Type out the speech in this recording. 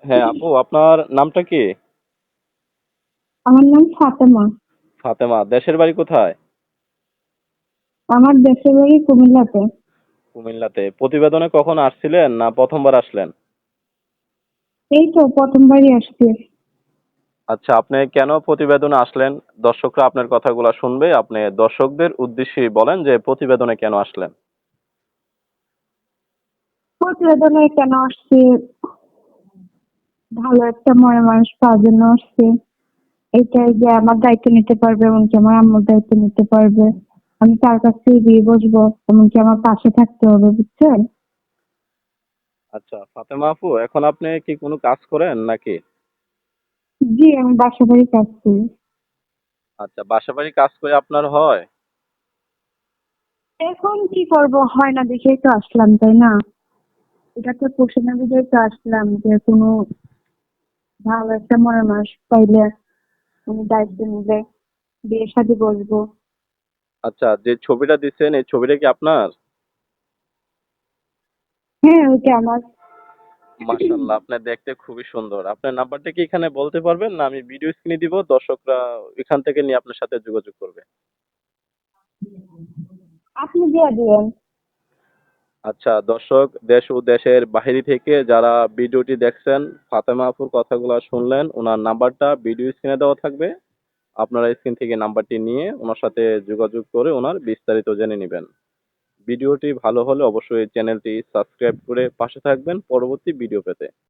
হ্যাঁ আপু, আপনার নামটা কি? আমার নাম ফাতেমা। ফাতেমা, দেশের বাড়ি কোথায়? আমার দেশের বাড়ি কুমিল্লাতে। কুমিল্লাতে। প্রতিবেদনে কখন আসছিলেন না প্রথমবার আসলেন? এই তো প্রথমবারই আসছি। আচ্ছা, আপনি কেন প্রতিবেদনে আসলেন? দর্শকরা আপনার কথাগুলো শুনবে, আপনি দর্শকদের উদ্দেশ্যে বলেন যে প্রতিবেদনে কেন আসলেন। প্রতিবেদনে কেন আসছি? ভালো একটা মনের মানুষ পাওয়ার জন্য আসছি। এটাই যে আমার দায়িত্ব নিতে পারবে, এমনকি আমার আম্মুর দায়িত্ব নিতে পারবে। আমি তার কাছ থেকে দিয়ে বসবো, এমনকি আমার পাশে থাকতে হবে, বুঝছেন? আচ্ছা ফাতেমা আপু, এখন আপনি কি কোনো কাজ করেন নাকি? জি, আমি বাসা বাড়ি কাজ করি। আচ্ছা, বাসা বাড়ি কাজ করে আপনার হয়? এখন কি করব, হয় না দেখেই তো আসলাম, তাই না? এটা তো প্রশ্ন বিজয় তো আসলাম যে কোনো ভালো একটা মনের মানুষ পাইলে উনি দায়িত্ব নিলে বিয়ে শাদী বসবো। আচ্ছা, যে ছবিটা দিচ্ছেন এই ছবিটা কি আপনার? হ্যাঁ, ওইটা আমার। মাশাআল্লাহ, আপনি দেখতে খুবই সুন্দর। আপনার নাম্বারটা কি এখানে বলতে পারবেন না আমি ভিডিও স্ক্রিনে দিব, দর্শকরা এখান থেকে নিয়ে আপনার সাথে যোগাযোগ করবে। আপনি দিয়ে দিলেন। আচ্ছা দর্শক, দেশ ও দেশের বাইরে থেকে যারা ভিডিওটি দেখছেন, ফাতেমা আপুর কথাগুলো শুনলেন, ওনার নাম্বারটা ভিডিও স্ক্রিনে দেওয়া থাকবে। আপনারা স্ক্রিন থেকে নাম্বারটি নিয়ে ওনার সাথে যোগাযোগ করে ওনার বিস্তারিত জেনে নেবেন। ভিডিওটি ভালো হলে অবশ্যই চ্যানেলটি সাবস্ক্রাইব করে পাশে থাকবেন পরবর্তী ভিডিও পেতে।